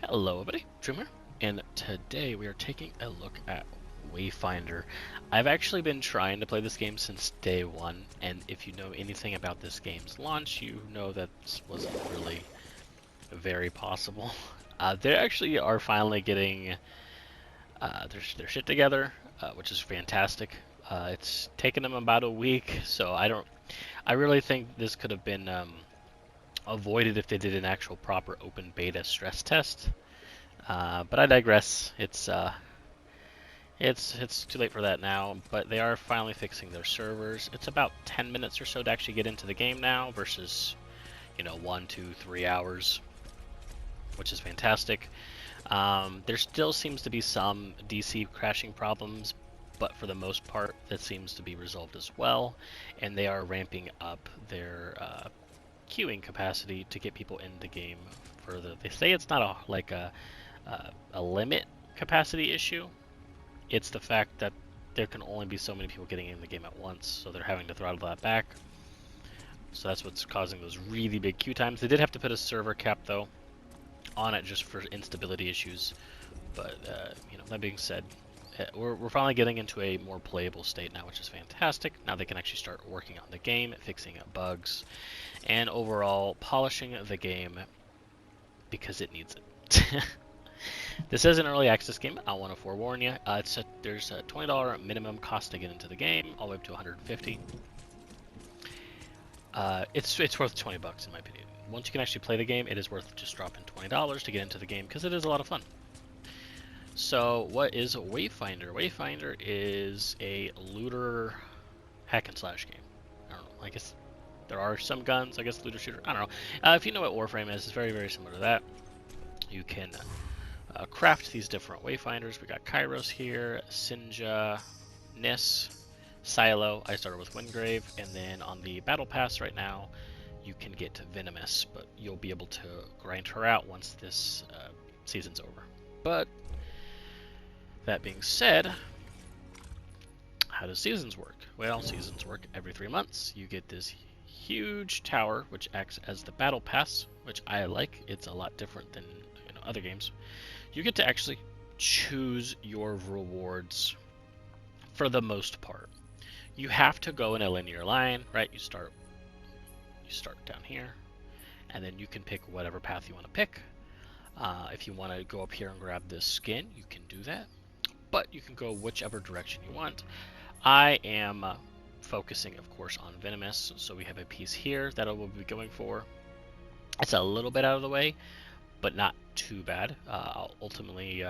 Hello everybody, Dreamer, and today we are taking a look at Wayfinder. I've actually been trying to play this game since day one, and if you know anything about this game's launch, you know that this wasn't really very possible. They actually are finally getting their shit together, which is fantastic. It's taken them about a week, so I really think this could have been avoided if they did an actual proper open beta stress test. But I digress. It's too late for that now. But they are finally fixing their servers. It's about 10 minutes or so to actually get into the game now, versus 1, 2, 3 hours, which is fantastic. There still seems to be some DC crashing problems, but for the most part, that seems to be resolved as well. And they are ramping up their queuing capacity to get people in the game further. They say it's not a limit capacity issue. It's the fact that there can only be so many people getting in the game at once, so they're having to throttle that back. So that's what's causing those really big queue times. They did have to put a server cap though on it just for instability issues. But that being said, we're finally getting into a more playable state now, which is fantastic. Now they can actually start working on the game, fixing up bugs, and overall polishing the game because it needs it. This is an early access game. I want to forewarn you. There's a $20 minimum cost to get into the game, all the way up to $150. It's worth 20 bucks in my opinion. Once you can actually play the game, it is worth just dropping $20 to get into the game because it is a lot of fun. So, what is Wayfinder? Wayfinder is a looter hack and slash game. I don't know. I guess there are some guns. I guess looter shooter. I don't know. If you know what Warframe is, it's very, very similar to that. You can craft these different wayfinders. We got Kairos here, Sinja, Nis, Silo. I started with Wingrave, and then on the battle pass right now, you can get Venomous, but you'll be able to grind her out once this season's over. But that being said, how do seasons work? Well, seasons work every 3 months. You get this huge tower, which acts as the battle pass, which I like. It's a lot different than other games. You get to actually choose your rewards for the most part. You have to go in a linear line, right? You start down here, and then you can pick whatever path you want to pick. If you want to go up here and grab this skin, you can do that, but you can go whichever direction you want. I am focusing, of course, on Venomous, so we have a piece here that I will be going for. It's a little bit out of the way, but not too bad. Ultimately,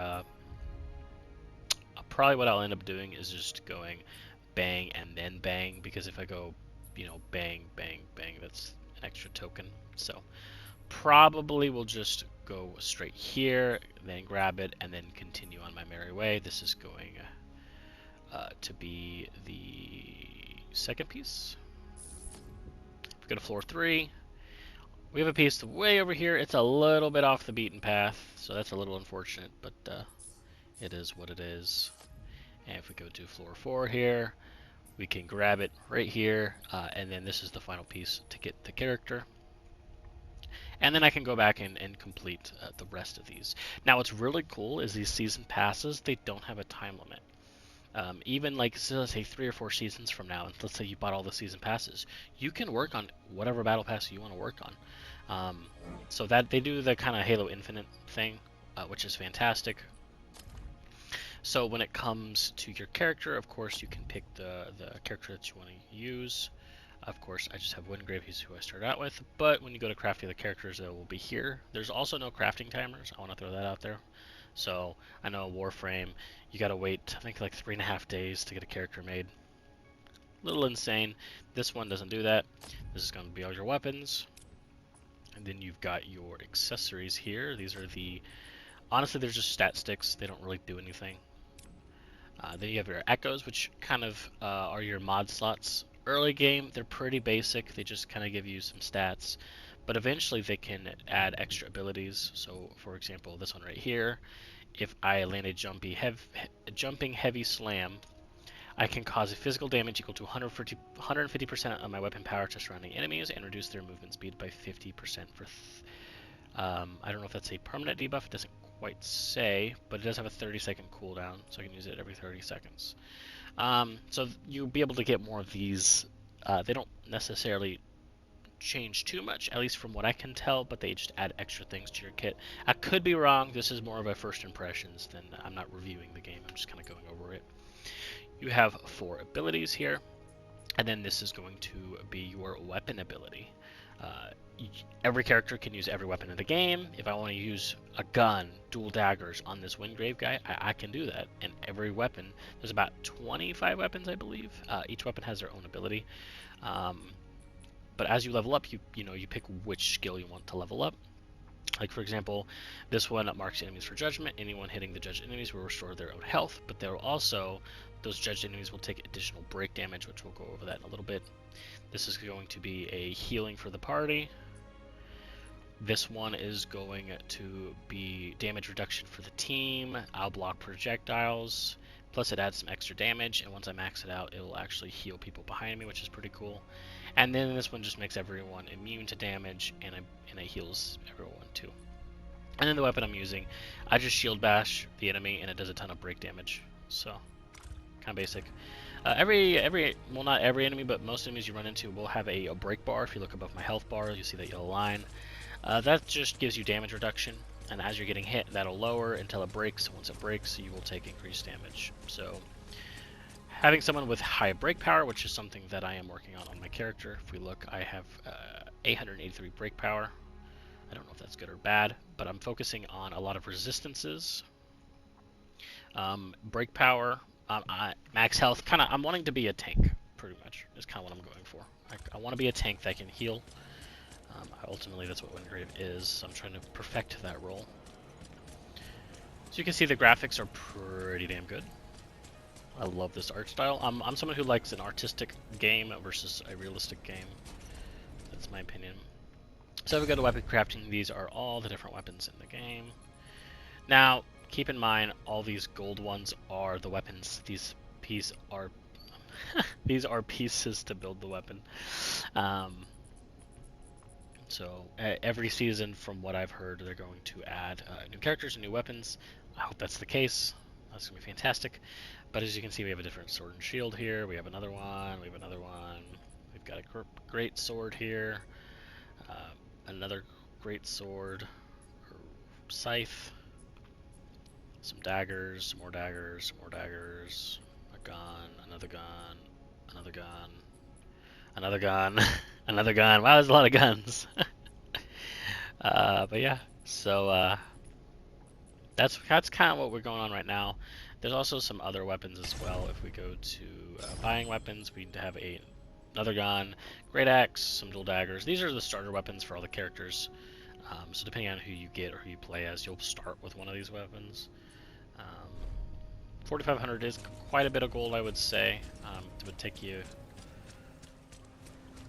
probably what I'll end up doing is just going bang and then bang, because if I go, bang, bang, bang, that's an extra token. So probably we'll just go straight here, then grab it, and then continue on my merry way. This is going to be the second piece. If we go to floor 3, we have a piece way over here. It's a little bit off the beaten path, so that's a little unfortunate, but it is what it is. And if we go to floor 4 here, we can grab it right here, and then this is the final piece to get the character. And then I can go back and complete the rest of these. Now what's really cool is these season passes, they don't have a time limit. Even like, so let's say 3 or 4 seasons from now, and let's say you bought all the season passes, you can work on whatever battle pass you want to work on. So that they do the kind of Halo Infinite thing, which is fantastic. So when it comes to your character, of course you can pick the character that you want to use. Of course, I just have Wingrave, he's who I started out with, but when you go to craft the other characters, they will be here. There's also no crafting timers, I want to throw that out there. So I know Warframe, you gotta wait, I think like 3.5 days to get a character made. A little insane. This one doesn't do that. This is going to be all your weapons. And then you've got your accessories here. These are honestly, they're just stat sticks. They don't really do anything. Then you have your echoes, which kind of are your mod slots. Early game, they're pretty basic. They just kind of give you some stats. But eventually they can add extra abilities. So, for example, this one right here, if I land a jumping heavy slam, I can cause a physical damage equal to 150% of my weapon power to surrounding enemies and reduce their movement speed by 50% for I don't know if that's a permanent debuff. It doesn't quite say, but it does have a 30-second cooldown, so I can use it every 30 seconds. So you'll be able to get more of these. They don't necessarily change too much, at least from what I can tell, but they just add extra things to your kit. I could be wrong. This is more of a first impressions than I'm not reviewing the game. I'm just kind of going over it. You have 4 abilities here, and then this is going to be your weapon ability. Every character can use every weapon in the game. If I want to use a gun, dual daggers on this Windgrave guy, I can do that. And every weapon, there's about 25 weapons, I believe. Each weapon has their own ability. But as you level up, you pick which skill you want to level up. Like, for example, this one marks enemies for judgment. Anyone hitting the judged enemies will restore their own health, but there will also, those judged enemies will take additional break damage, which we'll go over that in a little bit. This is going to be a healing for the party. This one is going to be damage reduction for the team. I'll block projectiles. Plus it adds some extra damage, and once I max it out, it will actually heal people behind me, which is pretty cool. And then this one just makes everyone immune to damage, and it heals everyone too. And then the weapon I'm using, I just shield bash the enemy, and it does a ton of break damage. So, kind of basic. Well, not every enemy, but most enemies you run into will have a break bar. If you look above my health bar, you see that yellow line. That just gives you damage reduction, and as you're getting hit, that'll lower until it breaks. Once it breaks, you will take increased damage. So, having someone with high break power, which is something that I am working on my character. If we look, I have 883 break power. I don't know if that's good or bad, but I'm focusing on a lot of resistances. Break power, max health. I'm wanting to be a tank, pretty much. Is kind of what I'm going for. I want to be a tank that can heal. Ultimately, that's what Windgrave is. So I'm trying to perfect that role. So you can see the graphics are pretty damn good. I love this art style. I'm someone who likes an artistic game versus a realistic game. That's my opinion. So if we go to weapon crafting, these are all the different weapons in the game. Now, keep in mind, all these gold ones are the weapons. These are these are pieces to build the weapon. So every season, from what I've heard, they're going to add new characters and new weapons. I hope that's the case. That's going to be fantastic. But as you can see, we have a different sword and shield here. We have another one. We have another one. We've got a great sword here. Another great sword. Or scythe. Some daggers. Some more daggers. Some more daggers. A gun. Another gun. Another gun. Another gun. Another gun. Wow, there's a lot of guns. But yeah. So that's kind of what we're going on right now. There's also some other weapons as well. If we go to buying weapons, we need to have another gun, great axe, some dual daggers. These are the starter weapons for all the characters. So depending on who you get or who you play as, you'll start with one of these weapons. 4,500 is quite a bit of gold, I would say. It would take you,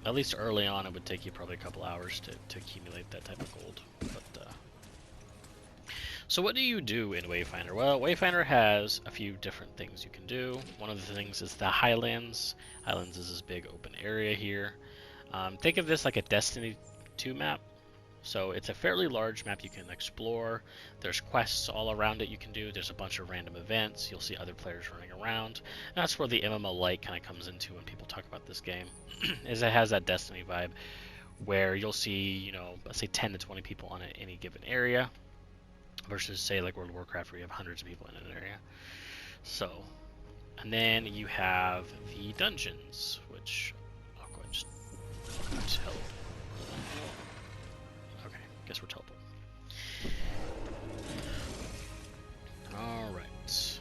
at least early on, it would take you probably a couple hours to accumulate that type of gold. But so what do you do in Wayfinder? Well, Wayfinder has a few different things you can do. One of the things is the Highlands. Highlands is this big open area here. Think of this like a Destiny 2 map. So it's a fairly large map you can explore. There's quests all around it you can do. There's a bunch of random events. You'll see other players running around. And that's where the MMO light kind of comes into when people talk about this game. Is it has that Destiny vibe where you'll see, let's say 10 to 20 people on any given area. Versus, say, like World of Warcraft, where you have hundreds of people in an area. So, and then you have the dungeons, which I'll go ahead and just teleport. Okay, guess we're teleporting. Alright.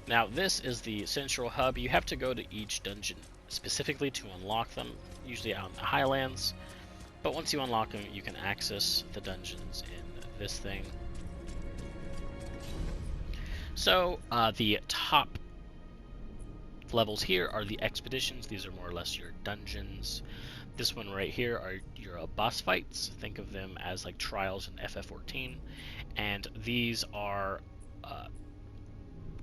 Now, this is the central hub. You have to go to each dungeon specifically to unlock them, usually out in the Highlands. But once you unlock them, you can access the dungeons in this thing. So, the top levels here are the expeditions. These are more or less your dungeons. This one right here are your boss fights. Think of them as like trials in FF14. And these are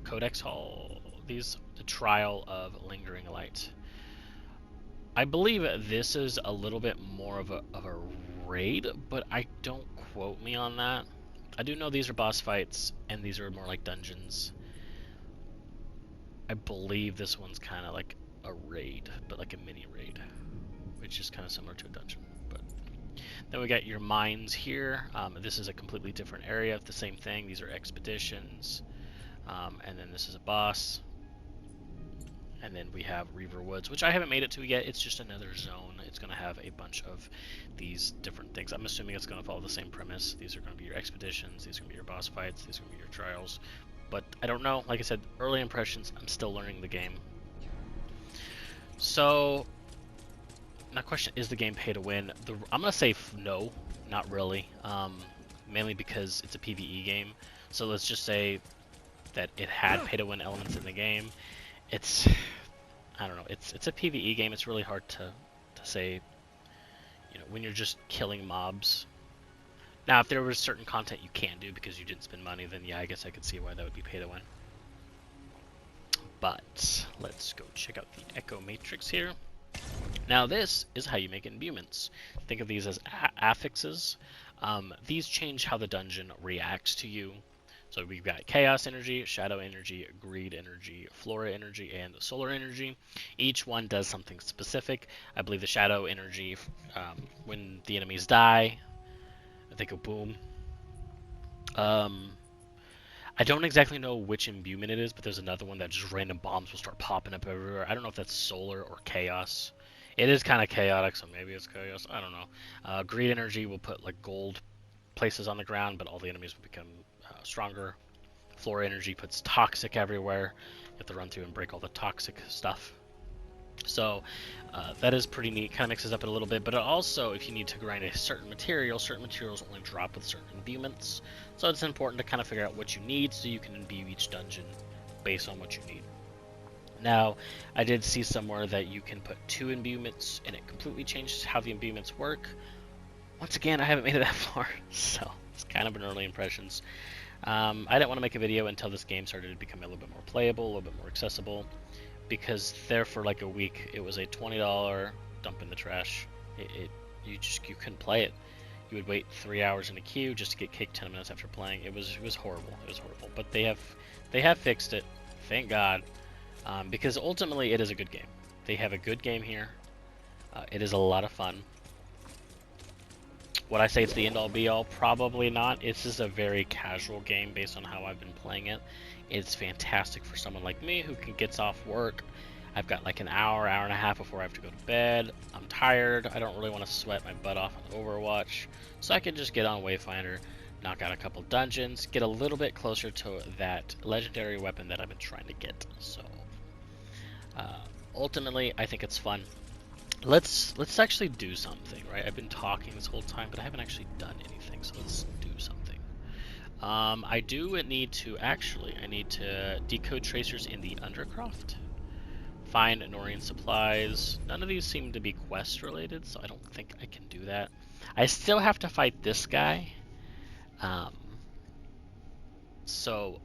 Codex Hall. These the Trial of Lingering Light. I believe this is a little bit more of a raid, but I don't quote me on that. I do know these are boss fights, and these are more like dungeons. I believe this one's kind of like a raid, but like a mini raid, which is kind of similar to a dungeon. But then we got your mines here. This is a completely different area. The same thing. These are expeditions, and then this is a boss. And then we have Reaver Woods, which I haven't made it to yet. It's just another zone. It's going to have a bunch of these different things. I'm assuming it's going to follow the same premise. These are going to be your expeditions. These are going to be your boss fights. These are going to be your trials. But I don't know. Like I said, early impressions. I'm still learning the game. So, now question, is the game pay to win? I'm going to say no, not really. Mainly because it's a PvE game. So let's just say that it had pay to win elements in the game. It's, I don't know, it's a PvE game. It's really hard to say, you know, when you're just killing mobs. Now, if there was certain content you can do because you didn't spend money, then yeah, I guess I could see why that would be pay to win. But let's go check out the Echo Matrix here. Now, this is how you make imbuements. Think of these as affixes. These change how the dungeon reacts to you. So we've got Chaos Energy, Shadow Energy, Greed Energy, Flora Energy, and Solar Energy. Each one does something specific. I believe the Shadow Energy, when the enemies die, they go boom. I don't exactly know which imbuement it is, but there's another one that just random bombs will start popping up everywhere. I don't know if that's Solar or Chaos. It is kind of chaotic, so maybe it's Chaos. I don't know. Greed Energy will put like gold places on the ground, but all the enemies will become stronger. Flora Energy puts toxic everywhere. You have to run through and break all the toxic stuff. So that is pretty neat. Kind of mixes up it a little bit, but it also, if you need to grind a certain materials only drop with certain imbuements. So it's important to kind of figure out what you need so you can imbue each dungeon based on what you need. Now, I did see somewhere that you can put 2 imbuements and it completely changes how the imbuements work. Once again, I haven't made it that far, so it's kind of an early impressions. I didn't want to make a video until this game started to become a little bit more playable, a little bit more accessible, because there for like a week it was a $20 dump in the trash. You couldn't play it. You would wait 3 hours in a queue just to get kicked 10 minutes after playing. It was horrible. It was horrible. But they have fixed it, thank God, because ultimately it is a good game. They have a good game here. It is a lot of fun. Would I say it's the end-all be-all? Probably not. It's just a very casual game based on how I've been playing it. It's fantastic for someone like me who gets off work. I've got like an hour and a half before I have to go to bed. I'm tired. I don't really want to sweat my butt off on Overwatch. So I can just get on Wayfinder, knock out a couple dungeons, get a little bit closer to that legendary weapon that I've been trying to get. So ultimately, I think it's fun. Let's actually do something, right? I've been talking this whole time, but I haven't actually done anything, so let's do something. I need to decode tracers in the Undercroft, find Norian supplies. None of these seem to be quest related, so I don't think I can do that. I still have to fight this guy. So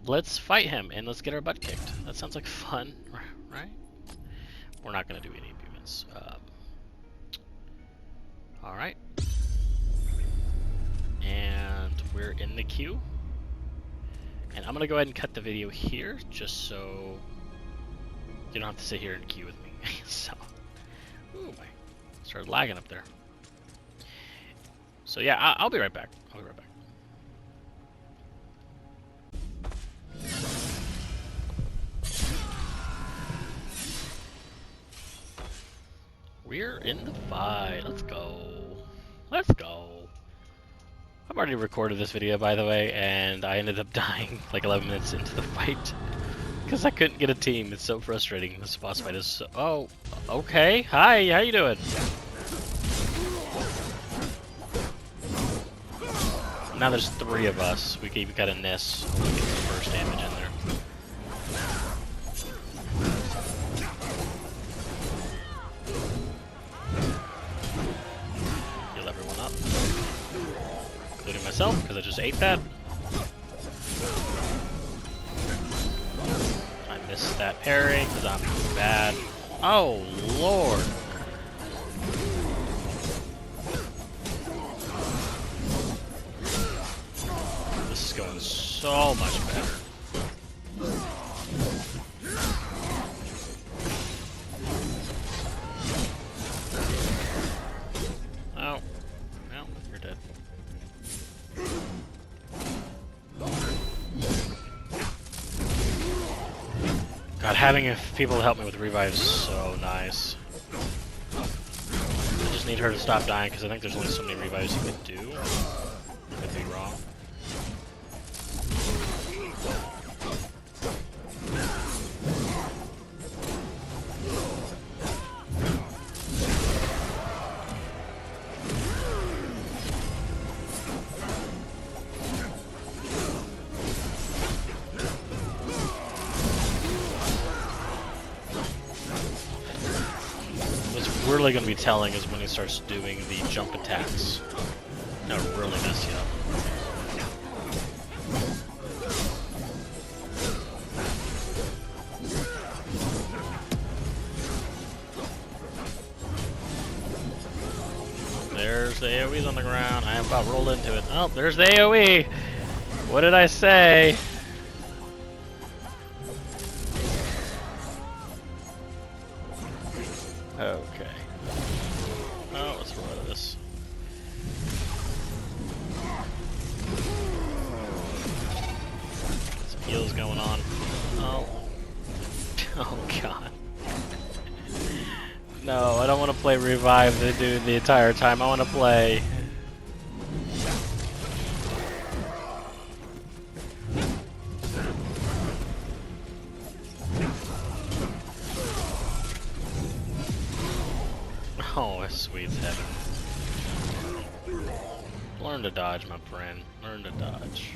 let's fight him and let's get our butt kicked. That sounds like fun, right? We're not going to do any imbuements. Alright. And we're in the queue. And I'm going to go ahead and cut the video here, just so you don't have to sit here and queue with me. So, ooh, I started lagging up there. So yeah, I'll be right back. We're in the fight. Let's go. Let's go. I've already recorded this video, by the way, and I ended up dying like 11 minutes into the fight because I couldn't get a team. It's so frustrating. This boss fight is so... Oh, okay. Hi, how you doing? Now there's 3 of us. We got a Ness. We'll get some burst damage in there. Heal everyone up. Including myself, because I just ate that. I missed that parry, because I'm bad. Oh, Lord. This is going so much better. Oh. No, you're dead. God, having people help me with revive is so nice. I just need her to stop dying because I think there's only so many revives you can do. I could be wrong. Really going to be telling is when he starts doing the jump attacks. That'll really mess you up. There's the AoEs on the ground. I about rolled into it. Oh, there's the AoE! What did I say? Okay. Oh, let's roll out of this. Some heals going on. Oh. Oh, God. No, I don't want to play revive the dude the entire time. I want to play. Oh, sweet heaven. Learn to dodge, my friend. Learn to dodge.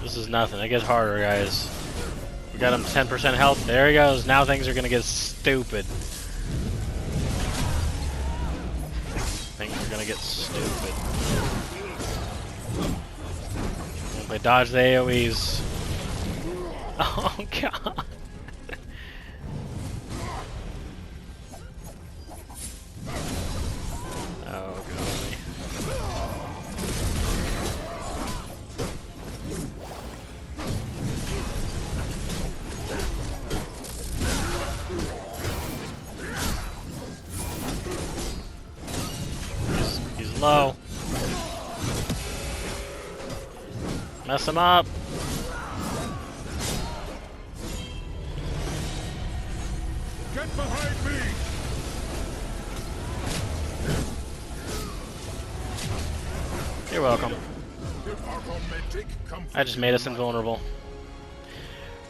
This is nothing. It gets harder, guys. We got him 10% health. There he goes. Now things are gonna get stupid. Things are gonna get stupid. They dodge the AoEs. Oh, God. Oh, golly. He's low. Mess him up. Get behind me. You're welcome. I just made us invulnerable.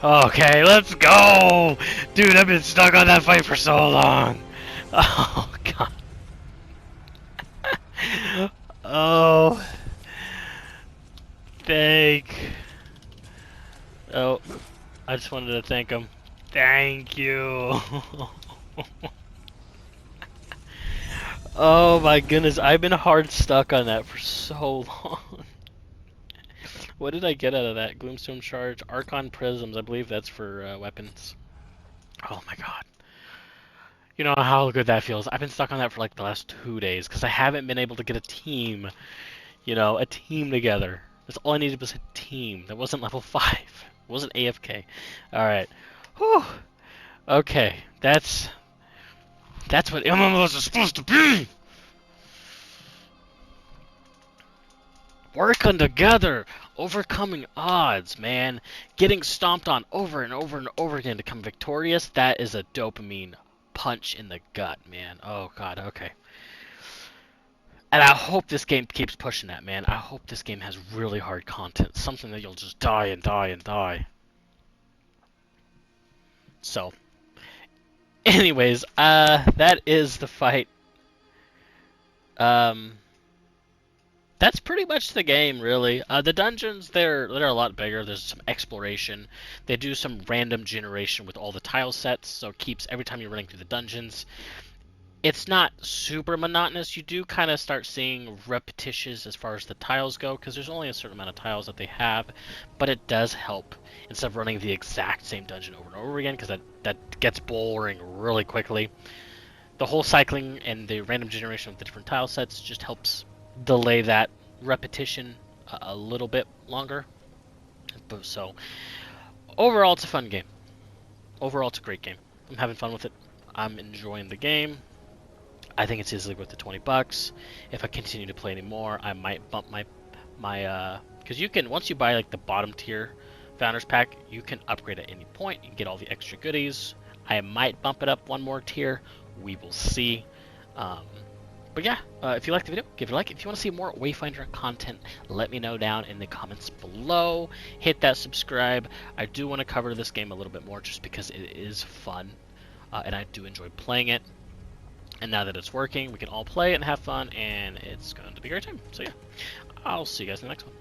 Okay, let's go! Dude, I've been stuck on that fight for so long. Oh, God. Oh. Oh, I just wanted to thank him. Thank you. Oh my goodness, I've been hard stuck on that for so long. What did I get out of that? Gloomstone charge, Archon prisms. I believe that's for weapons. Oh my God. You know how good that feels. I've been stuck on that for like the last 2 days because I haven't been able to get a team. You know, a team together. That's all I needed was a team. That wasn't level 5. It wasn't AFK. Alright. Whew. Okay. That's what MMOs are supposed to be! Working together! Overcoming odds, man. Getting stomped on over and over and over again to become victorious. That is a dopamine punch in the gut, man. Oh, God. Okay. And I hope this game keeps pushing that, man. I hope this game has really hard content. Something that you'll just die and die and die. So, anyways, that is the fight. That's pretty much the game, really. The dungeons, they're a lot bigger. There's some exploration. They do some random generation with all the tile sets, so it keeps every time you're running through the dungeons. It's not super monotonous. You do kind of start seeing repetitions as far as the tiles go, because there's only a certain amount of tiles that they have, but it does help instead of running the exact same dungeon over and over again, because that gets boring really quickly. The whole cycling and the random generation of the different tile sets just helps delay that repetition a little bit longer. So overall, it's a fun game. Overall, it's a great game. I'm having fun with it. I'm enjoying the game. I think it's easily worth the $20. If I continue to play anymore, I might bump my because you can, once you buy like the bottom tier founders pack, you can upgrade at any point. You can get all the extra goodies. I might bump it up one more tier. We will see. Um, but yeah, if you liked the video, give it a like. If you want to see more Wayfinder content, let me know down in the comments below. Hit that subscribe. I do want to cover this game a little bit more just because it is fun, and I do enjoy playing it. And now that it's working, we can all play it and have fun, and it's going to be a great time. So yeah, I'll see you guys in the next one.